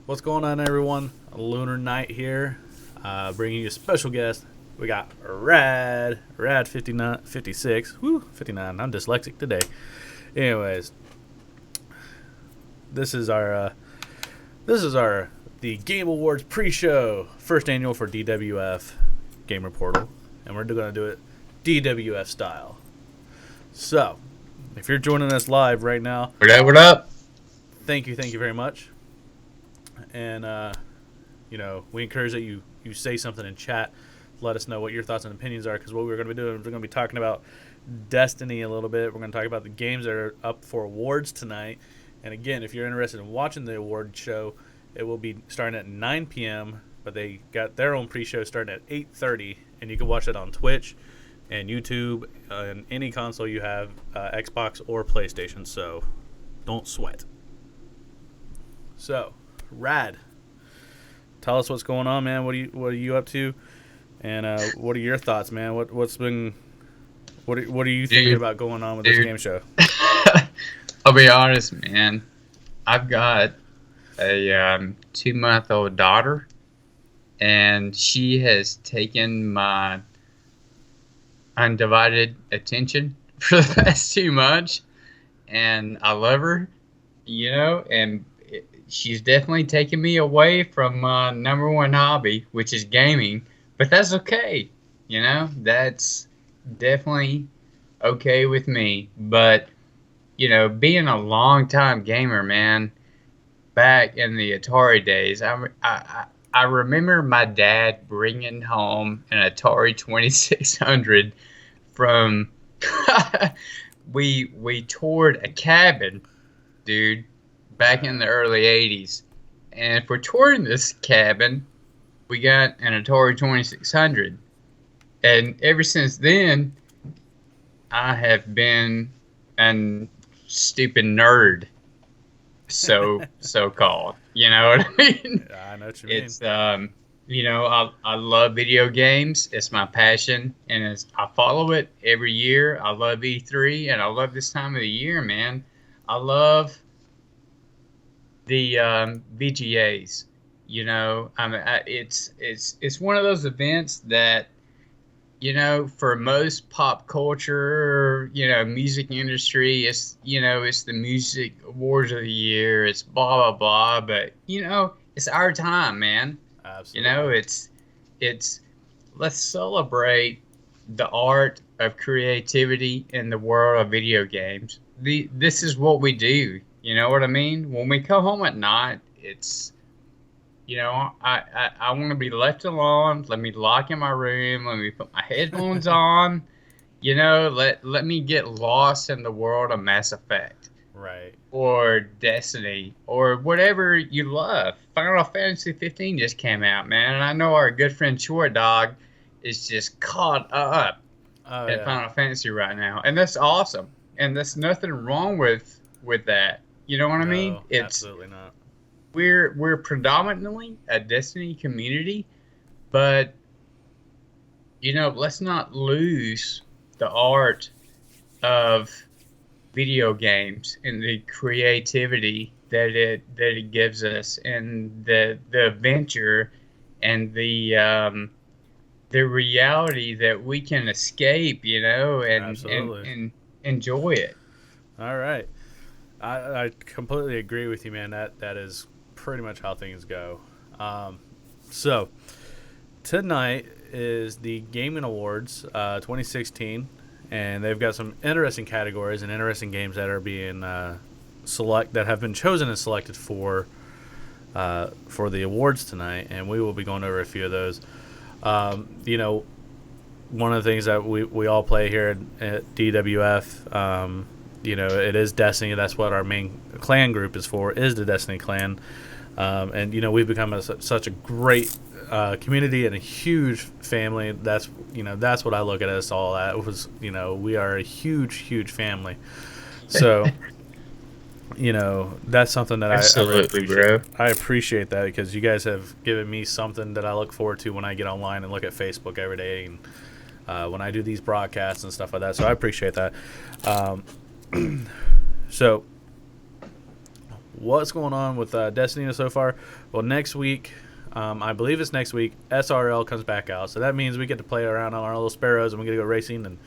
What's going on, everyone? Lunar Night here, bringing you a special guest. We got Rad 59, 56, 59. I'm dyslexic today. Anyways, this is our the Game Awards pre-show, first annual for DWF Gamer Portal, and we're going to do it DWF style. So, if you're joining us live right now, What up? thank you very much. And we encourage that you say something in chat. Let us know what your thoughts and opinions are, because what we're going to be doing is we're going to be talking about Destiny a little bit. We're going to talk about the games that are up for awards tonight. And again, if you're interested in watching the award show, it will be starting at 9 p.m., but they got their own pre-show starting at 8:30, and you can watch it on Twitch and YouTube and any console you have, Xbox or PlayStation. So don't sweat. So, Rad, tell us what's going on, man. What are you up to, and what are your thoughts, man? What are you thinking about going on with this game show? I'll be honest, man. I've got a 2-month-old daughter, and she has taken my undivided attention for the past 2 months, and I love her, and she's definitely taken me away from my number one hobby, which is gaming, but that's okay. That's definitely okay with me. But, being a long-time gamer, man, back in the Atari days, I remember my dad bringing home an Atari 2600 from, we toured a cabin, dude, back in the early 80s. And for touring this cabin, we got an Atari 2600. And ever since then, I have been a stupid nerd, so-called. You know what I mean? Yeah, I know what you mean. It's, I love video games. It's my passion, and I follow it every year. I love E3, and I love this time of the year, man. I love the VGAs. It's one of those events that, for most pop culture, music industry, it's the music awards of the year. It's blah blah blah, but it's our time, man. Absolutely. It's let's celebrate the art of creativity in the world of video games. This is what we do. You know what I mean? When we come home at night, it's, I want to be left alone. Let me lock in my room. Let me put my headphones on. Let me get lost in the world of Mass Effect. Right. Or Destiny. Or whatever you love. Final Fantasy 15 just came out, man. And I know our good friend Short Dog is just caught up in Final Fantasy right now. And that's awesome. And there's nothing wrong with that. You know what I mean? Absolutely not. We're predominantly a Destiny community, but let's not lose the art of video games and the creativity that it gives us, and the adventure and the reality that we can escape, and enjoy it. All right. I completely agree with you, man. That is pretty much how things go. So tonight is the Gaming Awards 2016, and they've got some interesting categories and interesting games that are being that have been chosen and selected for the awards tonight, and we will be going over a few of those. One of the things that we all play here at DWF. It is Destiny. That's what our main clan group is for, is the Destiny clan. And, we've become such a great community and a huge family. That's what I look at us all at. We are a huge, huge family. So, that's something that Absolutely, I really appreciate. I appreciate that, because you guys have given me something that I look forward to when I get online and look at Facebook every day, and when I do these broadcasts and stuff like that. So I appreciate that. So what's going on with Destiny so far. Well, next week, I believe it's next week, SRL comes back out. So that means we get to play around on our little sparrows and we get to go racing and,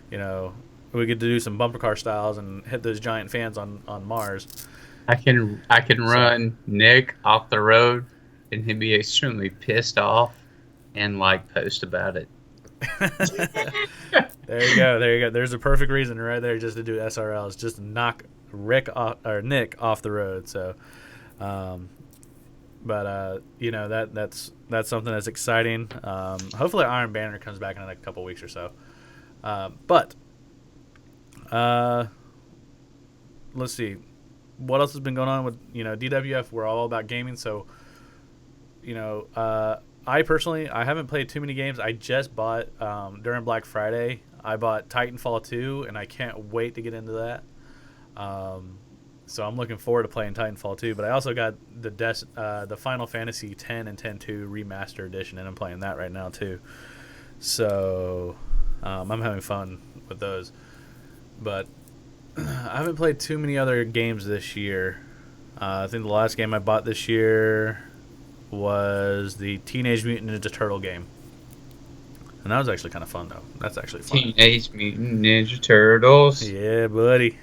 you know, we get to do some bumper car styles and hit those giant fans on Mars. I can run Nick off the road, and he'd be extremely pissed off and like post about it. There you go. There you go. There's a perfect reason right there just to do SRLs, just to knock Rick off, or Nick off the road. So, you know, that's something that's exciting. Hopefully, Iron Banner comes back in a couple weeks or so. Let's see what else has been going on with DWF. We're all about gaming, so I personally haven't played too many games. I just bought during Black Friday. I bought Titanfall 2, and I can't wait to get into that. So I'm looking forward to playing Titanfall 2. But I also got the Final Fantasy 10 and 10-2 Remaster Edition, and I'm playing that right now too. So I'm having fun with those. But I haven't played too many other games this year. I think the last game I bought this year was the Teenage Mutant Ninja Turtle game. And that was actually kind of fun, though. That's actually fun. Teenage Mutant Ninja Turtles. Yeah, buddy.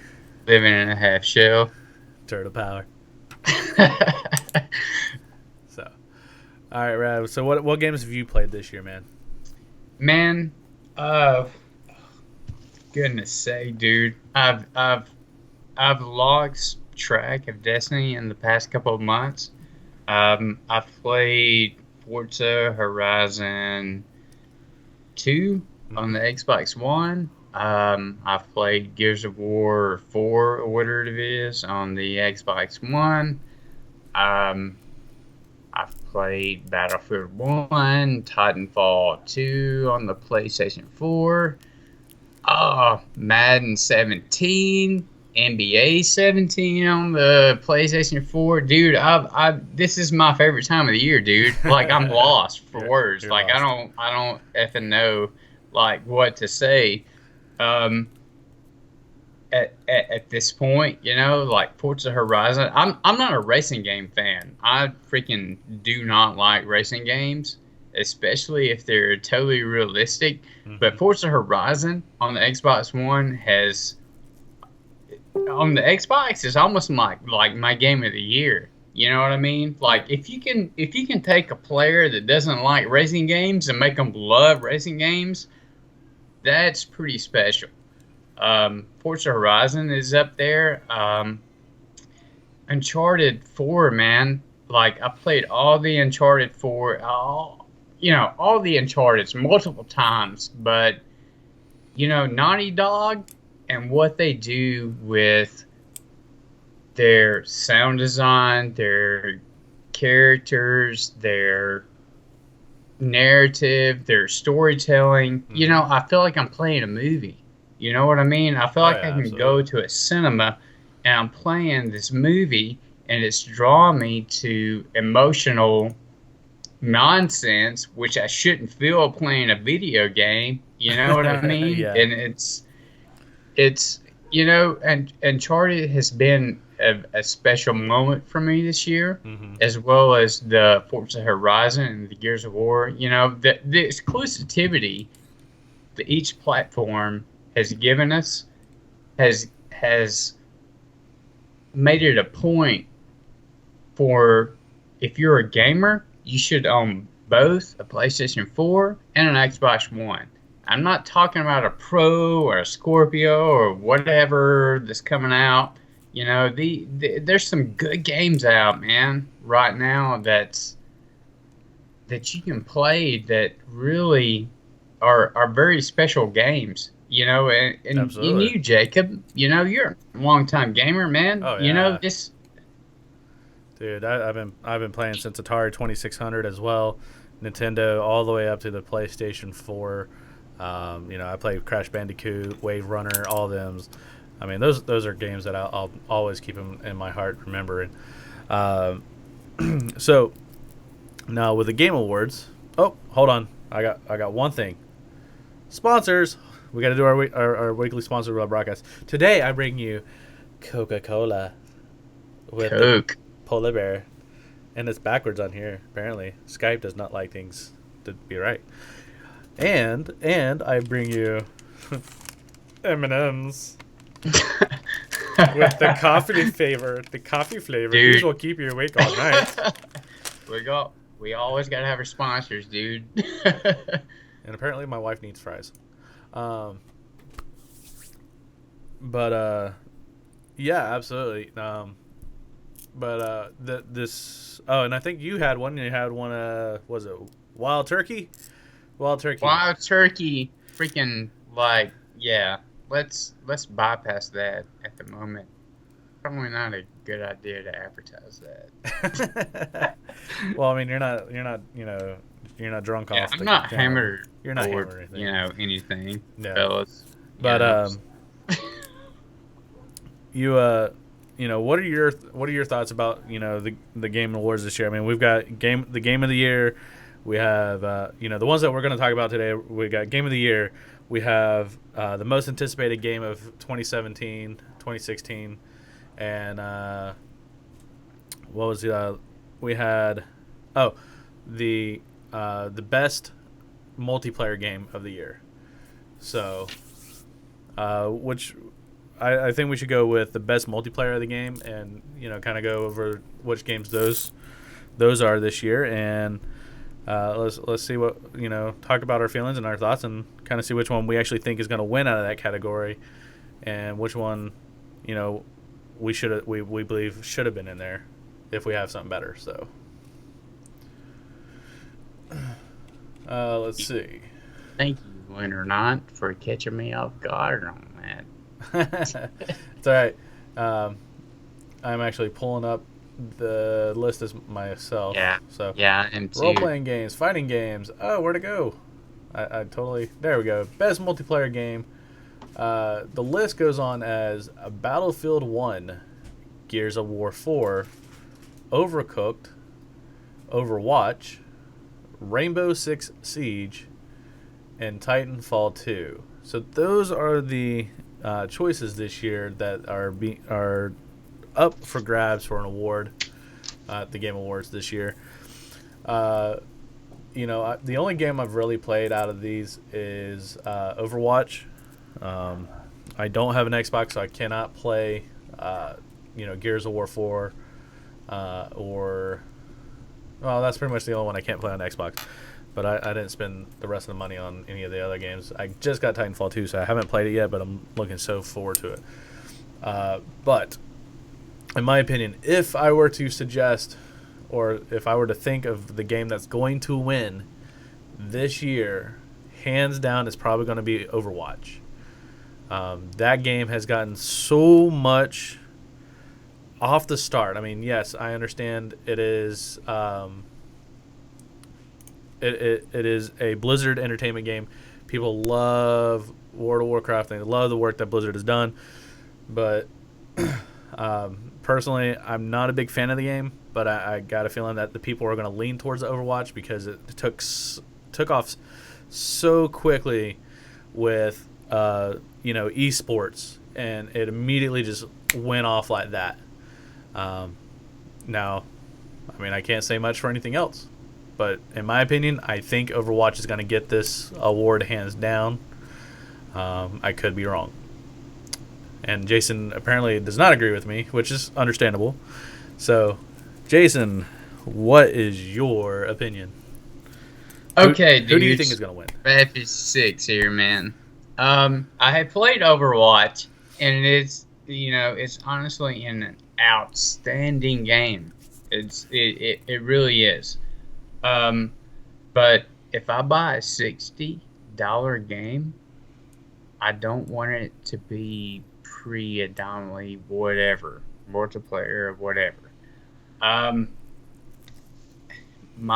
Living in a half shell. Turtle power. So, all right, Rav. So, what games have you played this year, man? Man, goodness sake, dude. I've lost track of Destiny in the past couple of months. I've played Forza Horizon 2 on the Xbox One. I've played Gears of War 4 or whatever it is on the Xbox One. I've played Battlefield 1, Titanfall 2 on the PlayStation 4. Madden 17, NBA 17 on the PlayStation 4. Dude, this is my favorite time of the year, dude. Like, I'm lost for words. You're like, lost. I don't effing know, like, what to say. At this point, like Forza Horizon, I'm not a racing game fan. I freaking do not like racing games, especially if they're totally realistic. Mm-hmm. But Forza Horizon on the Xbox One on the Xbox is almost like my game of the year. You know what I mean? Like if you can take a player that doesn't like racing games and make them love racing games, that's pretty special. Forza Horizon is up there. Uncharted 4, man. Like, I played all the Uncharted 4, all the Uncharteds multiple times. But, Naughty Dog and what they do with their sound design, their characters, their narrative, their storytelling, I feel like I'm playing a movie. You know what I mean? I feel like I can go to a cinema and I'm playing this movie and it's drawing me to emotional nonsense, which I shouldn't feel playing a video game. You know what I mean? Yeah. And it's and Uncharted has been a special moment for me this year, as well as the Forza Horizon and the Gears of War. The exclusivity that each platform has given us has made it a point for, if you're a gamer, you should own both a PlayStation 4 and an Xbox One. I'm not talking about a Pro or a Scorpio or whatever that's coming out. There's some good games out, man, right now that you can play that really are very special games. And you, Jacob, you're a longtime gamer, man. Oh, yeah. This. Dude, I've been playing since Atari 2600 as well, Nintendo all the way up to the PlayStation 4. I played Crash Bandicoot, Wave Runner, all them. I mean, those are games that I'll always keep in my heart, remembering. So now with the Game Awards. Oh, hold on, I got one thing. Sponsors. We got to do our weekly sponsor broadcast. Today, I bring you Coca-Cola. with the Coke. polar bear, and it's backwards on here. Apparently, Skype does not like things to be right. And I bring you M&M's with the coffee flavor. The coffee flavor. Dude. These will keep you awake all night. We always gotta have our sponsors, dude. And apparently, my wife needs fries. But yeah, absolutely. This. Oh, and I think you had one. You had one. Was it wild turkey? Wild turkey. Wild turkey, freaking like, yeah. Let's bypass that at the moment. Probably not a good idea to advertise that. Well, I mean, you're not, you're not drunk Yeah, off. I'm not hammered. You're not or, hammered or anything. You know, anything, No. fellas. But You know. what are your thoughts about the Game Awards this year? I mean, we've got the Game of the Year. We have the ones that we're going to talk about today. We got Game of the Year. We have the most anticipated game of 2017, 2016, and what was we had the best multiplayer game of the year. So which I think we should go with the best multiplayer of the game, and kind of go over which games those are this year, and let's see what talk about our feelings and our thoughts, and kind of see which one we actually think is going to win out of that category, and which one we believe should have been in there if we have something better. So let's see. Thank you, Winter Not, for catching me off guard on that. It's all right. I'm actually pulling up the list as myself. Yeah. So Yeah, and role-playing games, fighting games. Oh, where'd it go? I totally... There we go. Best multiplayer game. The list goes on as Battlefield 1, Gears of War 4, Overcooked, Overwatch, Rainbow Six Siege, and Titanfall 2. So those are the choices this year that are up for grabs for an award at the Game Awards this year. The only game I've really played out of these is Overwatch. I don't have an Xbox, so I cannot play Gears of War 4 that's pretty much the only one I can't play on Xbox. But I didn't spend the rest of the money on any of the other games. I just got Titanfall 2, so I haven't played it yet, but I'm looking so forward to it. But in my opinion, if I were to suggest, or if I were to think of the game that's going to win this year, hands down, it's probably going to be Overwatch. That game has gotten so much off the start. I mean, yes, I understand it is it is a Blizzard Entertainment game. People love World of Warcraft. They love the work that Blizzard has done. But personally, I'm not a big fan of the game. But I got a feeling that the people are going to lean towards Overwatch because it took off so quickly with esports, and it immediately just went off like that. Now, I mean, I can't say much for anything else. But in my opinion, I think Overwatch is going to get this award hands down. I could be wrong. And Jason apparently does not agree with me, which is understandable. So, Jason, what is your opinion? Okay, who do you think is going to win? Rapid 6 here, man. I have played Overwatch, and it's honestly an outstanding game. It really is. But if I buy a $60 game, I don't want it to be predominantly whatever, multiplayer or whatever. My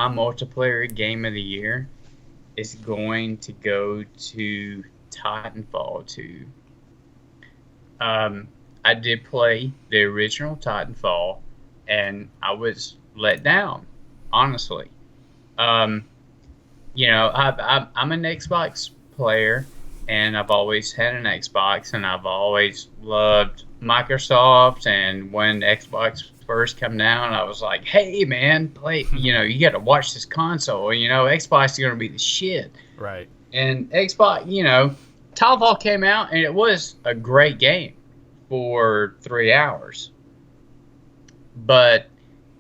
multiplayer game of the year is going to go to Titanfall 2. I did play the original Titanfall, and I was let down, honestly. I'm an Xbox player, and I've always had an Xbox, and I've always loved Microsoft and when Xbox first come down, I was like, hey man, play. You got to watch this console. Xbox is gonna be the shit. Right. And Xbox, Titanfall came out and it was a great game for 3 hours. But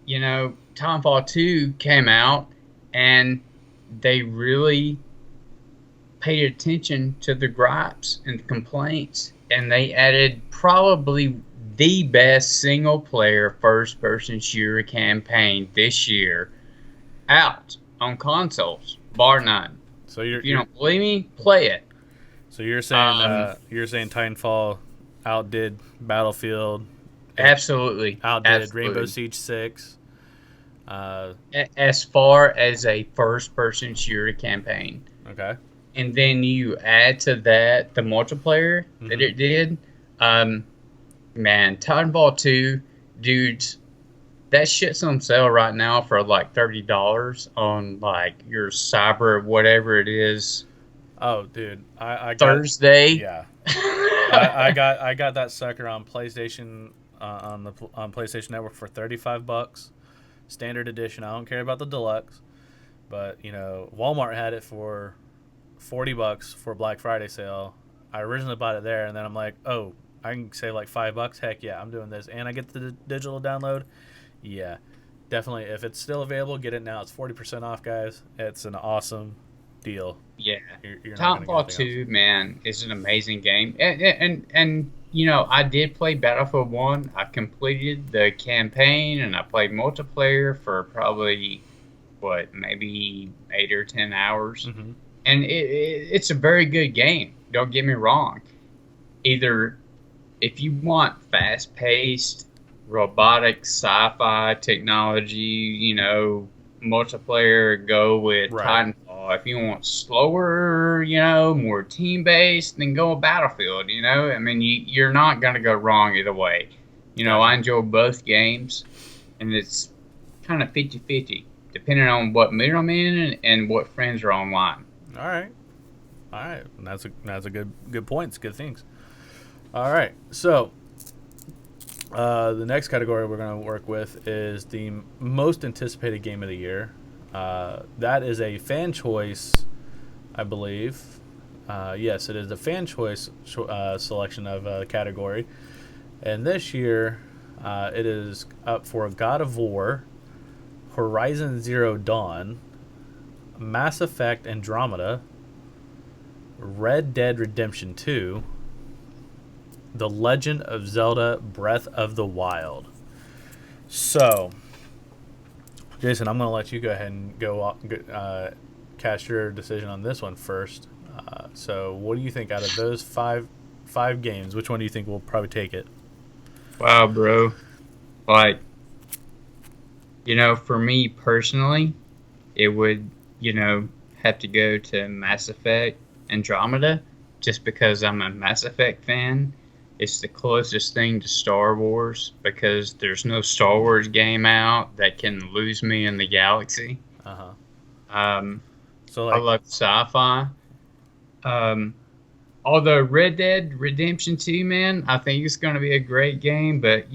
Titanfall 2 came out and they really paid attention to the gripes and the complaints, and they added probably the best single player first person shooter campaign this year out on consoles, bar none. So If you don't believe me, play it. So you're saying Titanfall outdid Battlefield, Absolutely. outdid Absolutely. Rainbow Siege 6. As far as a first person shooter campaign. Okay. And then you add to that the multiplayer that it did. Man, Titanfall 2, dudes, that shit's on sale right now for like $30 on like your cyber whatever it is. Oh, dude, I got, Thursday. Yeah, I got that sucker on PlayStation on PlayStation Network for $35, standard edition. I don't care about the deluxe, but Walmart had it for $40 for Black Friday sale. I originally bought it there, and then I'm like, oh, I can save like $5. Heck yeah, I'm doing this, and I get the digital download. Yeah, definitely. If it's still available, get it now. It's 40% off, guys. It's an awesome deal. Yeah, you're not Titanfall 2, man, is an amazing game, and I did play Battlefield 1. I completed the campaign, and I played multiplayer for probably maybe 8 or 10 hours. Mm-hmm. And it's a very good game. Don't get me wrong. Either if you want fast-paced, robotic, sci-fi technology, multiplayer, go with Right. Titanfall. If you want slower, more team-based, then go with Battlefield. I mean, you're not gonna go wrong either way. I enjoy both games, and it's kind of 50-50, depending on what mood I'm in and what friends are online. All right. And that's a good points, good things. All right. So the next category we're going to work with is the most anticipated game of the year. That is a fan choice, I believe. Yes, it is the fan choice selection of a category. And this year, it is up for God of War, Horizon Zero Dawn, Mass Effect Andromeda, Red Dead Redemption 2, The Legend of Zelda Breath of the Wild. So, Jason, I'm going to let you go ahead and cast your decision on this one first. So, what do you think out of those five games? Which one do you think will probably take it? Wow, bro. Like, for me personally, it would have to go to Mass Effect Andromeda just because I'm a Mass Effect fan. It's the closest thing to Star Wars because there's no Star Wars game out that can lose me in the galaxy. So I love sci-fi. Although Red Dead Redemption 2, man, I think it's going to be a great game, but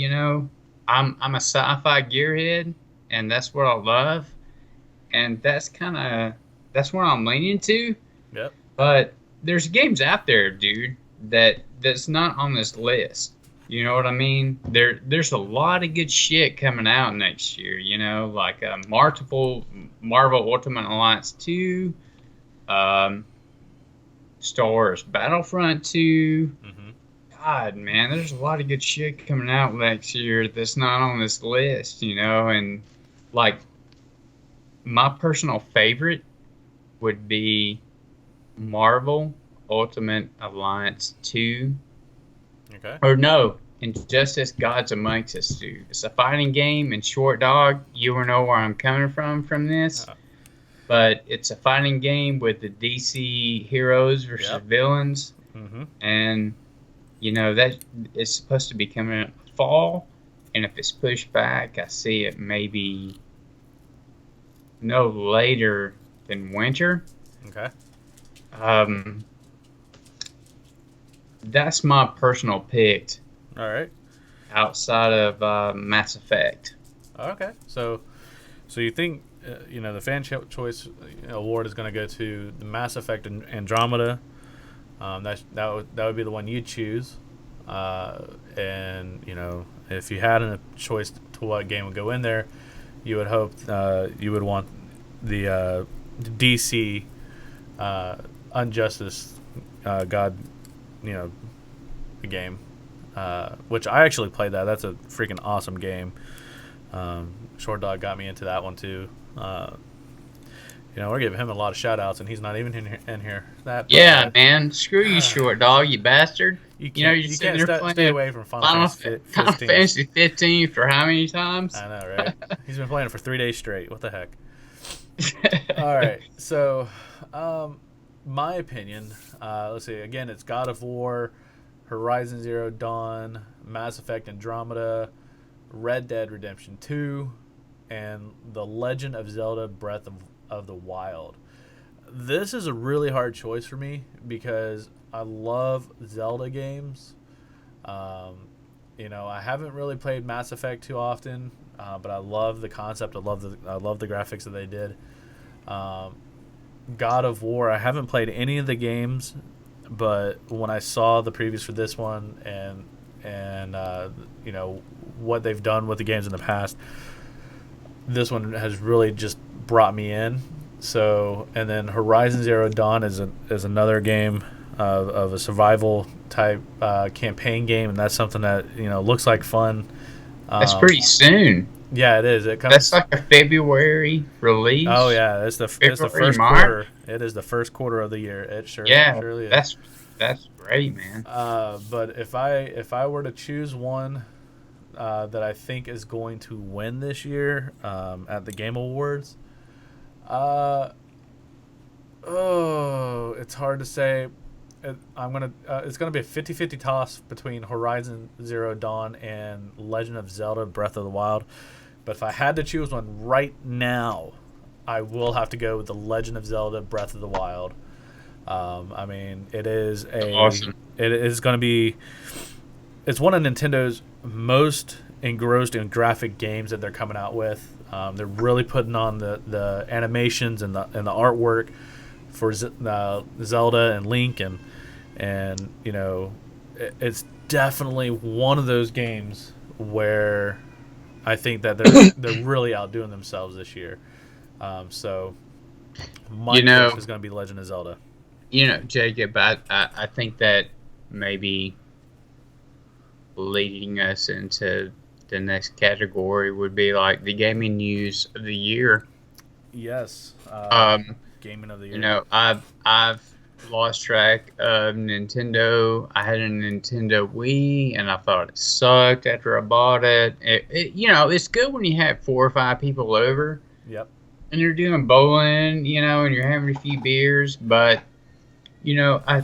I'm a sci-fi gearhead, and that's what I love. And that's where I'm leaning to. Yep. But there's games out there, dude, that's not on this list. You know what I mean? There's a lot of good shit coming out next year. Like multiple Marvel Ultimate Alliance 2, Star Wars Battlefront 2. Mm-hmm. God, man, there's a lot of good shit coming out next year that's not on this list. And like. My personal favorite would be Marvel Ultimate Alliance 2. Okay. Or no, Injustice Gods Amongst Us 2. It's a fighting game, and Short Dog, you will know where I'm coming from this. But it's a fighting game with the DC heroes versus villains. Mm-hmm. And, that is supposed to be coming out fall. And if it's pushed back, I see it maybe no later than winter. Okay. That's my personal pick. All right. outside of Mass Effect. Okay, so you think the choice award is going to go to the Mass Effect and Andromeda? That would be the one you choose. And if you had a choice to what game would go in there, you would hope you would want the DC Unjustice God, game, which I actually played that. That's a freaking awesome game. Short Dog got me into that one too. We're giving him a lot of shout outs, and he's not even in here. Yeah, man. Screw you, Short Dog, you bastard. You can't, You're you sitting can't there stay playing away from Final 15. Fantasy 15 for how many times? I know, right? He's been playing it for 3 days straight. What the heck? All right. So, my opinion, let's see. Again, it's God of War, Horizon Zero Dawn, Mass Effect Andromeda, Red Dead Redemption 2, and The Legend of Zelda Breath of the Wild. This is a really hard choice for me because I love Zelda games. I haven't really played Mass Effect too often, but I love the concept. I love the graphics that they did. God of War, I haven't played any of the games, but when I saw the previews for this one and what they've done with the games in the past, this one has really just brought me in. So, and then Horizon Zero Dawn is another game of a survival type campaign game, and that's something that looks like fun. That's pretty soon. Yeah, it is. That's like a February release. Oh yeah, it's the first March? quarter. It is the first quarter of the year. It surely is. That's great, man. But if I were to choose one that I think is going to win this year at the Game Awards, it's hard to say. It's gonna be a 50-50 toss between Horizon Zero Dawn and Legend of Zelda Breath of the Wild. But if I had to choose one right now, I will have to go with the Legend of Zelda Breath of the Wild. It is awesome. It is going to be. It's one of Nintendo's most engrossed in graphic games that they're coming out with. They're really putting on the animations and the artwork for Zelda and Link, and it's definitely one of those games where I think that they're really outdoing themselves this year. So my choice is going to be Legend of Zelda. Jacob, I think that maybe leading us into the next category would be like the gaming news of the year. Yes. Gaming of the year. I've lost track of Nintendo. I had a Nintendo Wii, and I thought it sucked after I bought it. It's good when you have 4 or 5 people over. Yep. And you're doing bowling, and you're having a few beers, but I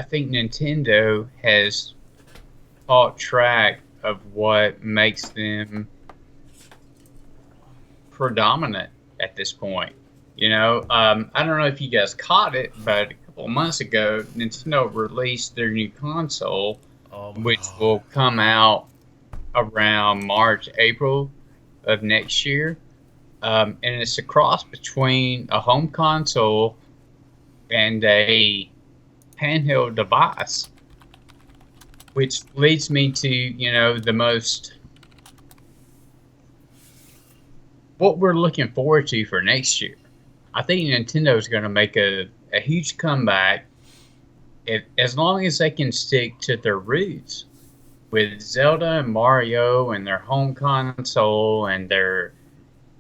think Nintendo has caught track of what makes them predominant at this point. I don't know if you guys caught it, but a couple of months ago, Nintendo released their new console, which will come out around March, April of next year. And it's a cross between a home console and a handheld device, which leads me to, what we're looking forward to for next year. I think Nintendo is going to make a huge comeback as long as they can stick to their roots with Zelda and Mario and their home console and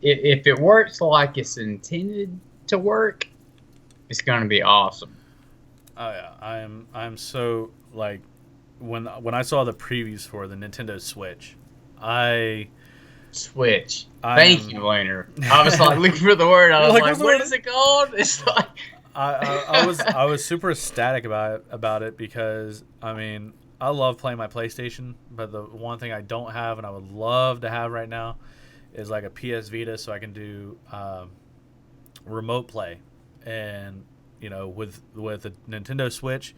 if it works like it's intended to work, it's going to be awesome. Oh yeah, I'm so like when I saw the previews for the Nintendo Switch, Thank you, Laner. I was like looking for the word. I was like, what is it called? It's like I was super ecstatic about it because I love playing my PlayStation, but the one thing I don't have and I would love to have right now is like a PS Vita, so I can do remote play. And with a Nintendo Switch,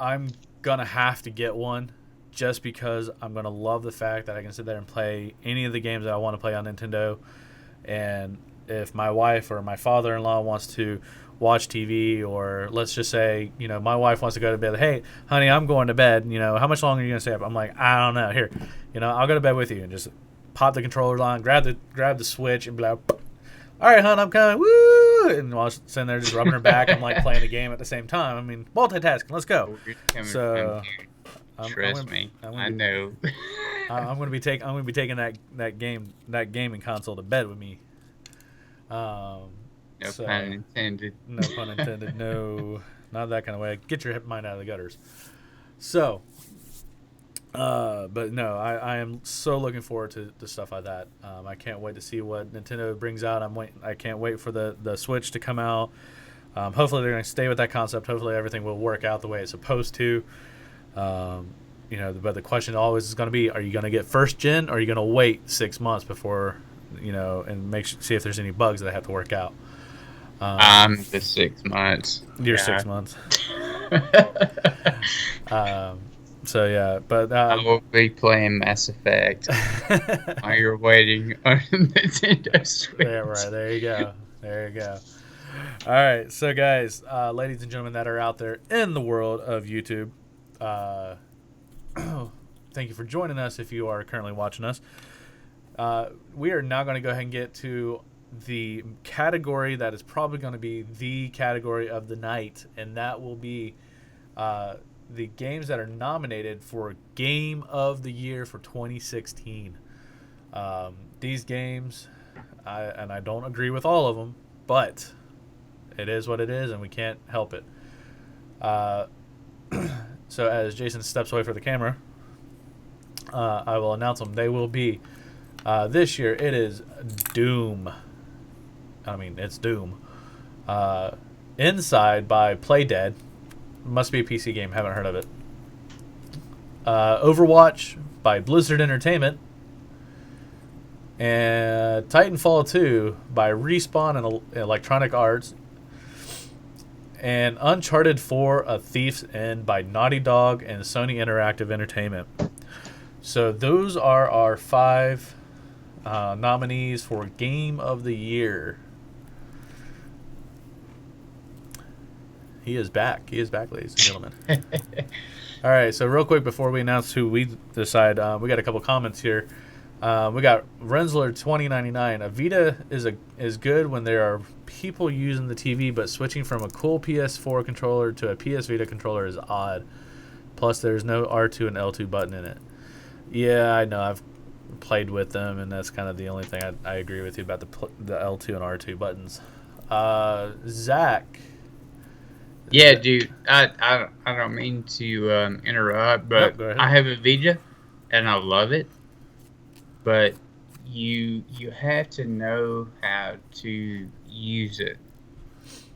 I'm gonna have to get one just because I'm going to love the fact that I can sit there and play any of the games that I want to play on Nintendo. And if my wife or my father-in-law wants to watch TV, or let's just say, my wife wants to go to bed. Hey, honey, I'm going to bed. How much longer are you going to stay up? I'm like, I don't know. Here, I'll go to bed with you, and just pop the controller on, grab the Switch, and be like, all right, hon, I'm coming. Woo! And while she's sitting there just rubbing her back, I'm like playing the game at the same time. I mean, multitasking. Let's go. So, trust me, I know. I'm going to be taking that gaming console to bed with me. No pun intended. No pun intended. No, not that kind of way. Get your mind out of the gutters. So, but no, I am so looking forward to stuff like that. I can't wait to see what Nintendo brings out. I can't wait for the Switch to come out. Hopefully they're going to stay with that concept. Hopefully everything will work out the way it's supposed to. But the question always is going to be: are you going to get first gen, or are you going to wait 6 months before, and see if there's any bugs that they have to work out? I'm the 6 months. You're 6 months. So yeah, but I will be playing Mass Effect while you're waiting on Nintendo Switch. Yeah, right. There you go. All right, so guys, ladies and gentlemen that are out there in the world of YouTube, thank you for joining us. If you are currently watching us, we are now going to go ahead and get to the category that is probably going to be the category of the night, and that will be the games that are nominated for Game of the Year for 2016. These games, I don't agree with all of them, but it is what it is, and we can't help it. So as Jason steps away from the camera, I will announce them. They will be, this year, it is Doom. It's Doom. Inside by Playdead. Must be a PC game. Haven't heard of it. Overwatch by Blizzard Entertainment. And Titanfall 2 by Respawn and Electronic Arts. And Uncharted 4: A Thief's End by Naughty Dog and Sony Interactive Entertainment. So those are our 5 nominees for Game of the Year. He is back, ladies and gentlemen. All right, so real quick before we announce who we decide, we got a couple comments here. We got Rensler 2099. A Vita is good when there are people using the TV, but switching from a cool PS4 controller to a PS Vita controller is odd. Plus, there's no R2 and L2 button in it. Yeah, I know. I've played with them, and that's kind of the only thing I agree with you about the L2 and R2 buttons. Zach. Yeah, dude. I don't mean to interrupt, but Nope, I have a Vita, and I love it. But you have to know how to use it,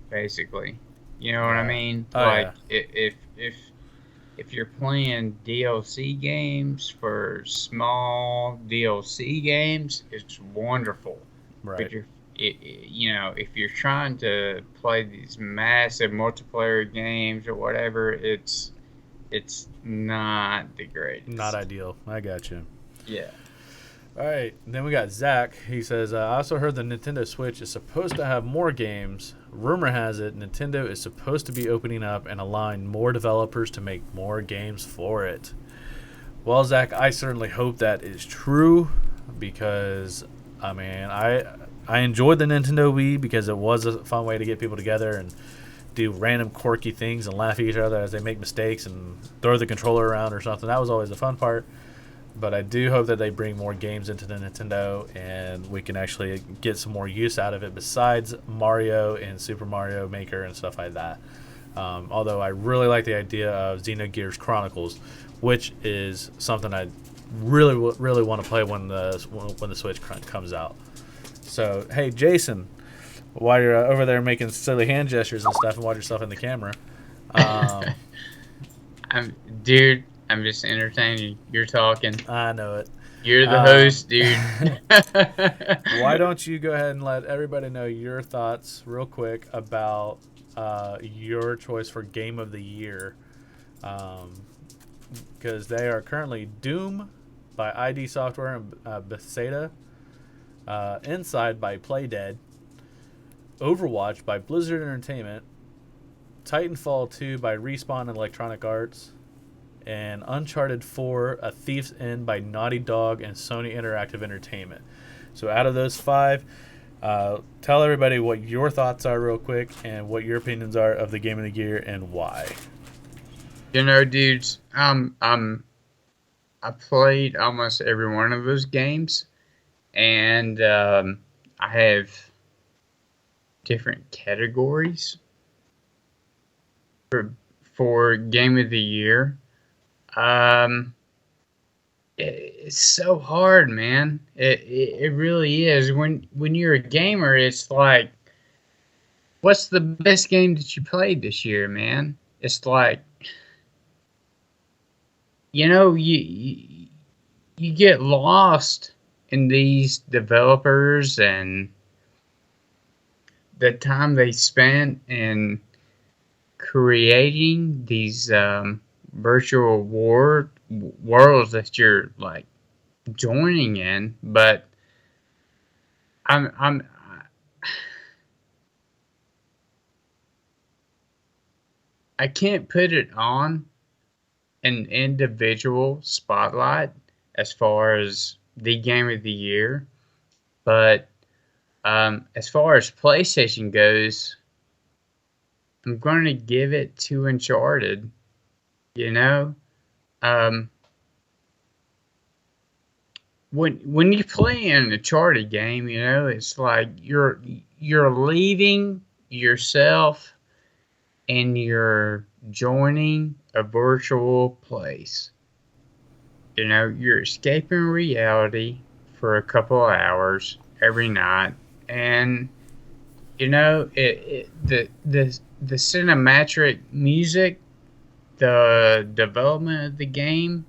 basically. You know what I mean? If you're playing DLC games for small DLC games, it's wonderful. Right. But if you're trying to play these massive multiplayer games or whatever, it's not the greatest. Not ideal. I got you. Yeah. All right. Then we got Zach. He says, I also heard the Nintendo Switch is supposed to have more games. Rumor has it Nintendo is supposed to be opening up and allowing more developers to make more games for it. Well, Zach, I certainly hope that is true because, I enjoyed the Nintendo Wii because it was a fun way to get people together and do random quirky things and laugh at each other as they make mistakes and throw the controller around or something. That was always the fun part. But I do hope that they bring more games into the Nintendo and we can actually get some more use out of it besides Mario and Super Mario Maker and stuff like that. Although I really like the idea of Xenogears Chronicles, which is something I really want to play when the Switch comes out. So, hey, Jason, while you're over there making silly hand gestures and stuff and watch yourself in the camera. I'm just entertaining. You're talking. I know it. You're the host, dude. Why don't you go ahead and let everybody know your thoughts real quick about your choice for Game of the Year because they are currently Doom by ID Software and Bethesda, Inside by Playdead, Overwatch by Blizzard Entertainment, Titanfall 2 by Respawn and Electronic Arts, and Uncharted 4: A Thief's End by Naughty Dog and Sony Interactive Entertainment. So out of those 5, tell everybody what your thoughts are real quick and what your opinions are of the Game of the Year and why. You know, dudes, I played almost every one of those games, and I have different categories for Game of the Year. It's so hard, man. It really is. When you're a gamer, it's like, what's the best game that you played this year, man? It's like, you know, you get lost in these developers and the time they spent in creating these virtual worlds that you're like joining in. But I'm I can't put it on an individual spotlight as far as the Game of the Year, but as far as PlayStation goes, I'm going to give it to Uncharted. You know, when you play an Uncharted game, you know, it's like you're leaving yourself and you're joining a virtual place. You know, you're escaping reality for a couple of hours every night, and you know, the cinematic music, the development of the game,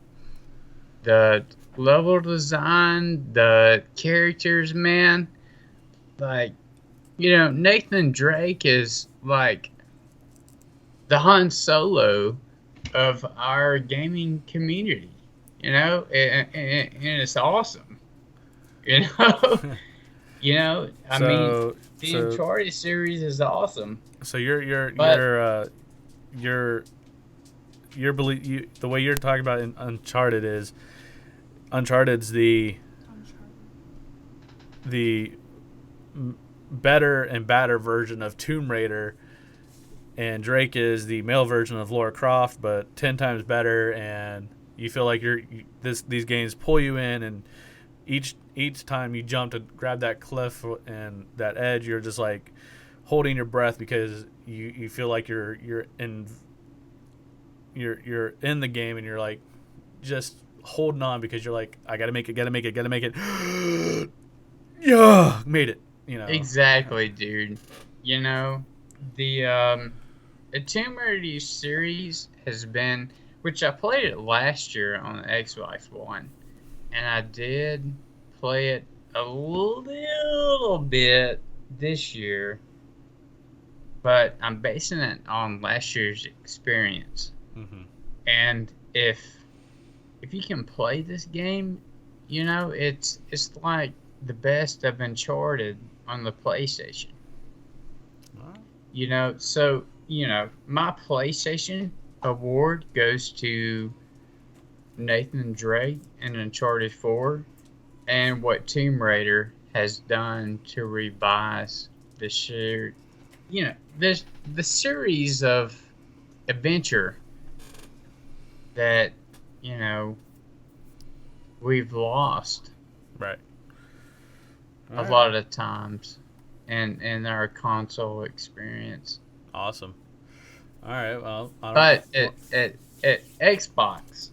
the level design, the characters, man. Like, you know, Nathan Drake is like the Han Solo of our gaming community. You know, and it's awesome. You know, I mean, the Uncharted series is awesome. So your belief, the way you're talking about in Uncharted is Uncharted's the better and badder version of Tomb Raider, and Drake is the male version of Lara Croft, but 10 times better. And you feel like these games pull you in, and each time you jump to grab that cliff and that edge, you're just like holding your breath because you feel like you're in the game, and you're like just holding on because you're like, I gotta make it. Yeah, made it. You know, exactly, dude. You know, the Tomb Raider series has been, which I played it last year on the Xbox One, and I did play it a little bit this year, but I'm basing it on last year's experience. Mm-hmm. And if you can play this game, you know, it's like the best of Uncharted on the PlayStation. Wow. You know, so, you know, my PlayStation award goes to Nathan Drake and Uncharted 4, and what Tomb Raider has done to revise the the series of adventure that, you know, we've lost Right. a lot of times in our console experience. Awesome. All right. Well, But at Xbox,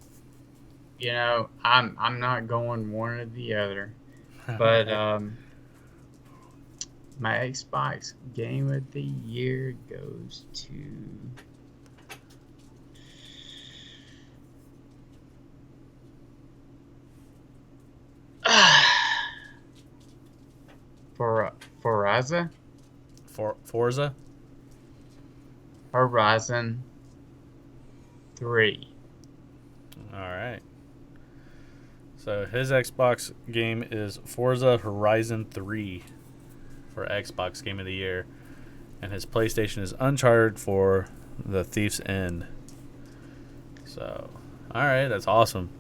you know, I'm not going one or the other. But my Xbox Game of the Year goes to Forza. Forza. Horizon 3. All right. So his Xbox game is Forza Horizon 3 for Xbox Game of the Year, and his PlayStation is Uncharted for The Thief's End. So, all right, that's awesome.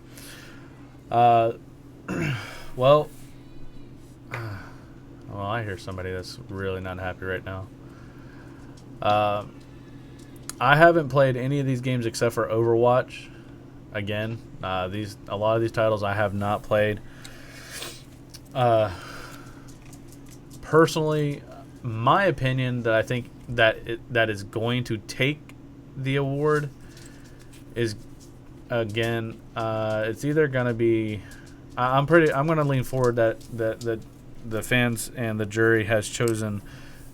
Uh, well, I hear somebody that's really not happy right now. Uh, I haven't played any of these games except for Overwatch. Again, a lot of these titles I have not played. Personally, my opinion that I think that is going to take the award is, again, it's either going to be. I'm going to lean forward that the fans and the jury has chosen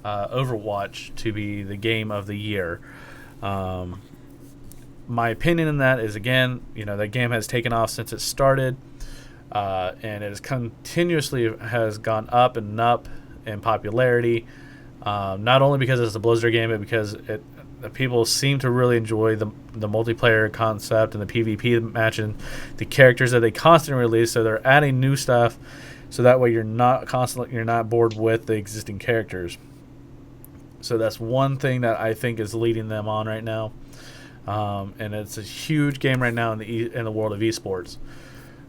Overwatch to be the game of the year. My opinion in that is, again, that game has taken off since it started, and it has continuously has gone up and up in popularity. Not only because it's a Blizzard game, but because the people seem to really enjoy the multiplayer concept and the PvP match and the characters that they constantly release. So they're adding new stuff, so that way you're not bored with the existing characters. So that's one thing that I think is leading them on right now. And it's a huge game right now in the world of esports.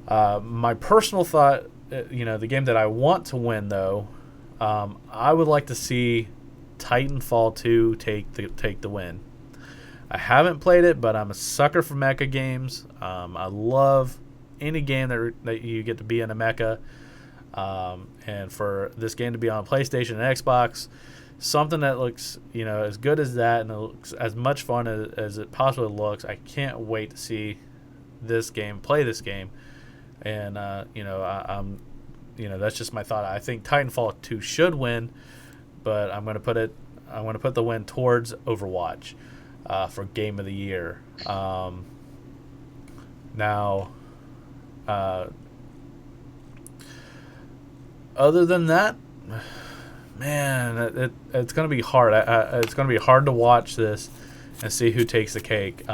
My personal thought, the game that I want to win, though, I would like to see Titanfall 2 take the win. I haven't played it, but I'm a sucker for mecha games. I love any game that you get to be in a mecha. And for this game to be on PlayStation and Xbox, something that looks, as good as that and it looks as much fun as it possibly looks, I can't wait to see play this game. And, I'm that's just my thought. I think Titanfall 2 should win, but I'm going to put the win towards Overwatch for Game of the Year. Now, other than that, man, it's going to be hard. It's going to be hard to watch this and see who takes the cake.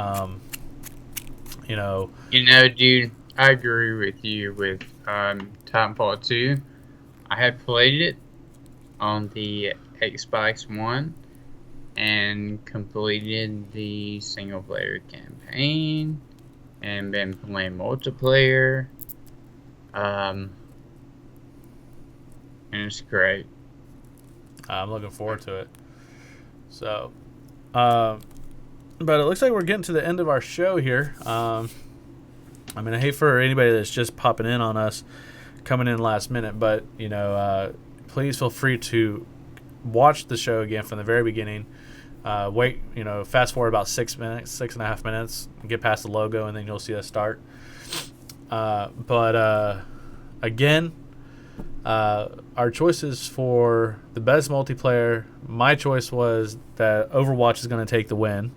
Dude, I agree with you with Titanfall 2. I have played it on the Xbox One and completed the single player campaign and been playing multiplayer. And it's great. I'm looking forward to it. So, but it looks like we're getting to the end of our show here. I hate for anybody that's just popping in on us, coming in last minute, but please feel free to watch the show again from the very beginning. Fast forward about 6.5 minutes, get past the logo, and then you'll see us start. Again, our choices for the best multiplayer, my choice was that Overwatch is going to take the win.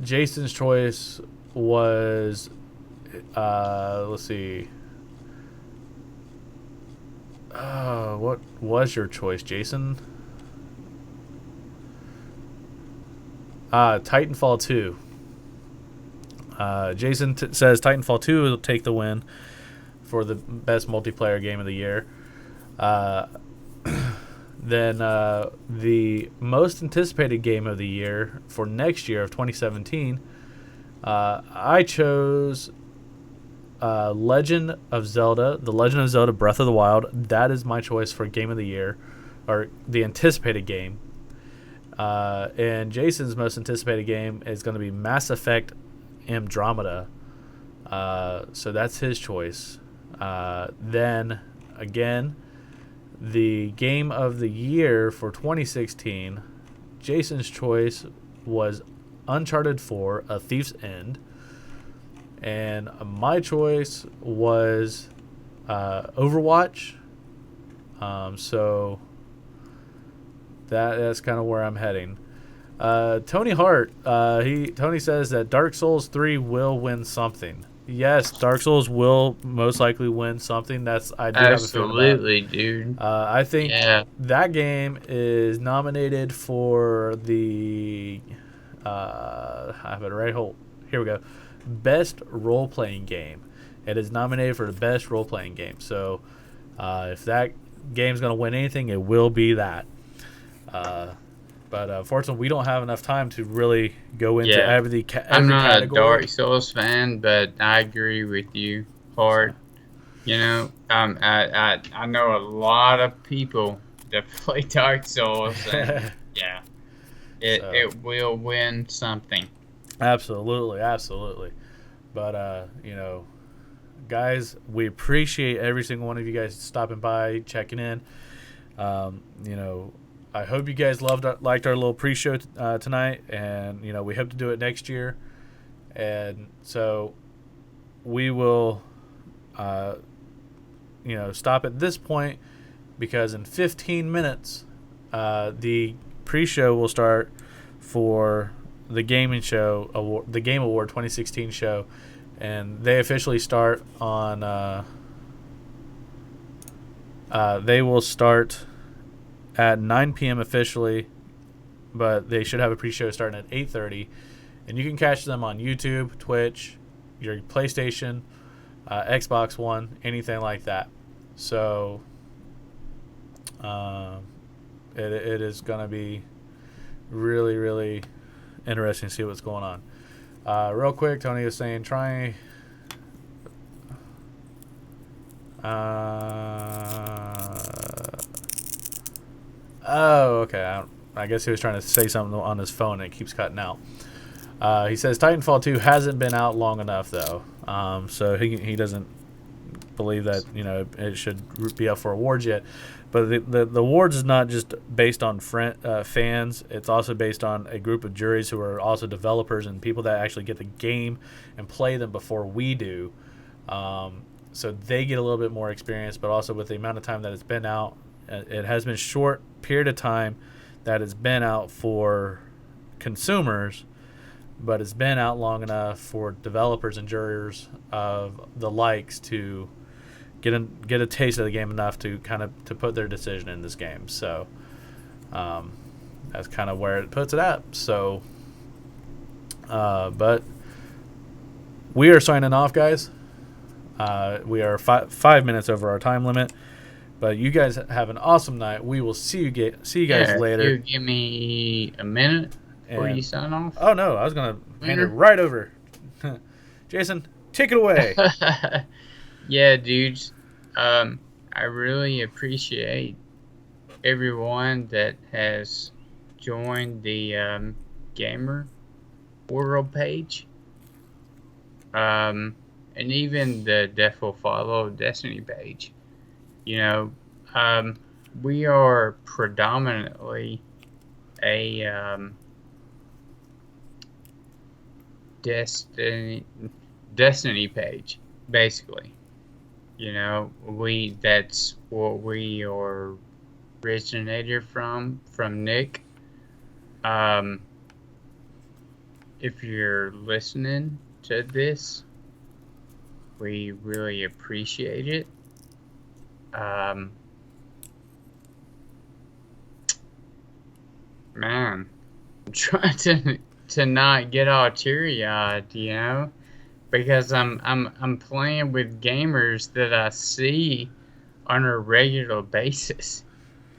Jason's choice was, let's see. What was your choice, Jason? Titanfall 2. Jason says Titanfall 2 will take the win for the best multiplayer game of the year. Then the most anticipated game of the year for next year of 2017, I chose The Legend of Zelda Breath of the Wild. That is my choice for game of the year, or the anticipated game. And Jason's most anticipated game is going to be Mass Effect Andromeda. So that's his choice. Then, again, the game of the year for 2016, Jason's choice was Uncharted 4, A Thief's End. And my choice was Overwatch. So that's kind of where I'm heading. Tony Hart, Tony says that Dark Souls 3 will win something. Yes, Dark Souls will most likely win something. I do have a feeling about. Absolutely, dude. I think that game is nominated for the. I have it right. Here we go. best role-playing game. It is nominated for the best role-playing game. So if that game's going to win anything, it will be that. But unfortunately, we don't have enough time to really go into Yeah. every I'm not a category. Dark Souls fan, but I agree with you So, hard. You know, I know a lot of people that play Dark Souls, and yeah, so it will win something. absolutely, absolutely. But guys, we appreciate every single one of you guys stopping by, checking in. You know, I hope you guys liked our little pre-show tonight, and we hope to do it next year. And so we will, stop at this point because in 15 minutes, the pre-show will start for the gaming show award, the Game Award 2016 show, and they officially start on. They will start at 9 p.m. officially, but they should have a pre-show starting at 8:30, and you can catch them on YouTube, Twitch, your PlayStation, Xbox One, anything like that. So it is going to be really, really interesting to see what's going on. Real quick, Tony was saying try. Oh, okay. I guess he was trying to say something on his phone and it keeps cutting out. He says Titanfall 2 hasn't been out long enough, though. So he doesn't believe that it should be up for awards yet. But the awards is not just based on fans. It's also based on a group of juries who are also developers and people that actually get the game and play them before we do. So they get a little bit more experience, but also with the amount of time that it's been out, it has been a short period of time that it's been out for consumers, but it's been out long enough for developers and jurors of the likes to get a taste of the game enough to kind of to put their decision in this game. So that's kind of where it puts it at. So, but we are signing off, guys. We are 5 minutes over our time limit. But you guys have an awesome night. We will see you guys later. You give me a minute before you sign off. Oh no, I was gonna hand it right over. Jason, take it away. Yeah, dudes. I really appreciate everyone that has joined the Gamer World page. And even the Death Will Follow Destiny page. We are predominantly a Destiny page, basically. That's what we are originated from Nick. If you're listening to this, we really appreciate it. Man, I'm trying to not get all teary-eyed, because I'm playing with gamers that I see on a regular basis.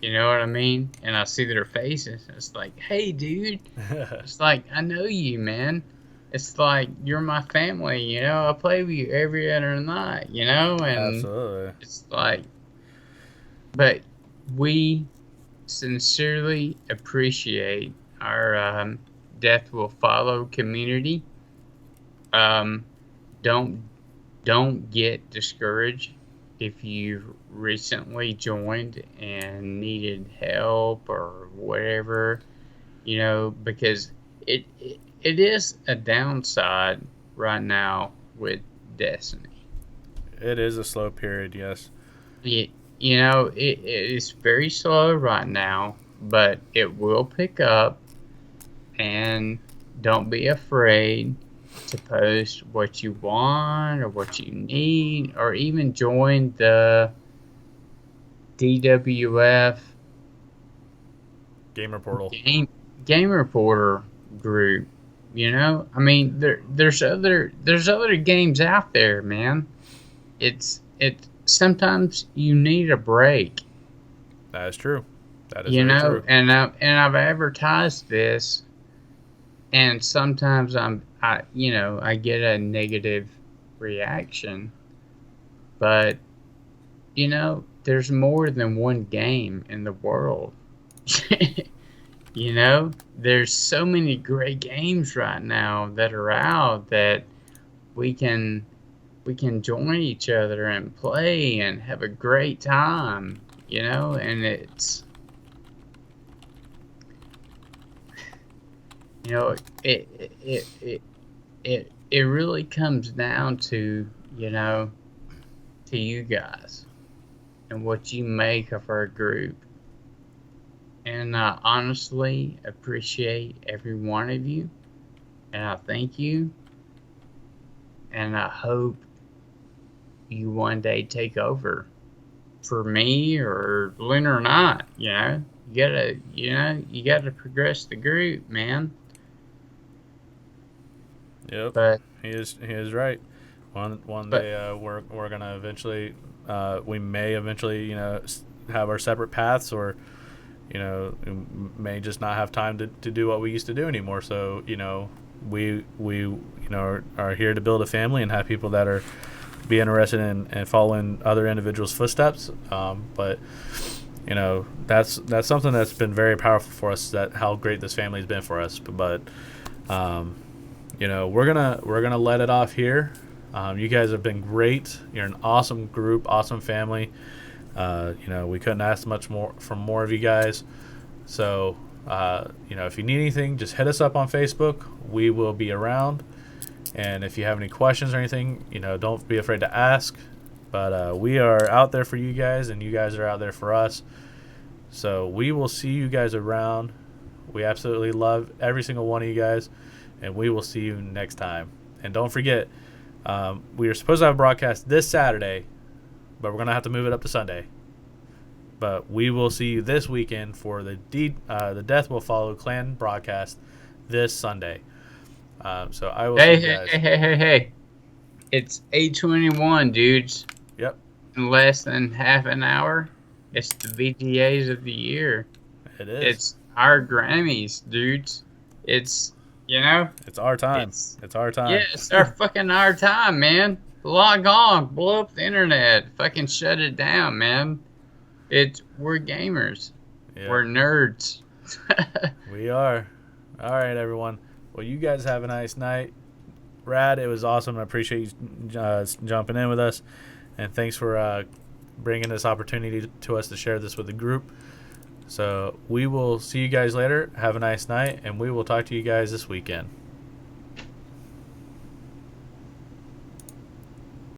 You know what I mean? And I see their faces. It's like, hey, dude. It's like, I know you, man. It's like, you're my family, I play with you every other night, and Absolutely. it's like, but we sincerely appreciate our Death Will Follow community. Don't get discouraged if you've recently joined and needed help or whatever, because it is a downside right now with Destiny. It is a slow period, yes. It is very slow right now, but it will pick up, and don't be afraid to post what you want or what you need, or even join the DWF Gamer Portal. Game Reporter group. You know, I mean, there's other games out there, man. It sometimes you need a break, That is true. That is you very know, true. and I've advertised this, and sometimes I get a negative reaction, but there's more than one game in the world. There's so many great games right now that are out that we can we can join each other and play and have a great time, and you know it it it it really comes down to to you guys and what you make of our group. And I honestly appreciate every one of you, and I thank you, and I hope you one day take over for me or Lynn or not. You gotta progress the group, man. Yep, But he is right. One but day we're gonna eventually we may eventually have our separate paths, or may just not have time to do what we used to do anymore. So we are here to build a family and have people that are be interested in following other individuals' footsteps. But that's something that's been very powerful for us. That how great this family has been for us. But um, we're gonna let it off here. You guys have been great. You're an awesome group, awesome family. We couldn't ask much more from more of you guys. So, if you need anything, just hit us up on Facebook. We will be around. And if you have any questions or anything, don't be afraid to ask. But we are out there for you guys, and you guys are out there for us. So we will see you guys around. We absolutely love every single one of you guys, and we will see you next time. And don't forget, we are supposed to have a broadcast this Saturday, but we're going to have to move it up to Sunday. But we will see you this weekend for the Death Will Follow Clan broadcast this Sunday. So I will see hey, you hey, guys. hey, hey, hey, hey! It's 8:21, dudes. Yep, In less than half an hour, it's the VGAs of the year. it is. It's our Grammys, dudes. It's you know, It's our time. it's It's our time. yeah, it's our time, man. Log on, blow up the internet, fucking shut it down, man. We're gamers, Yep, we're nerds. we are. All right, everyone. Well, you guys have a nice night. Rad, it was awesome. I appreciate you jumping in with us. And thanks for bringing this opportunity to us to share this with the group. So we will see you guys later. Have a nice night, and we will talk to you guys this weekend.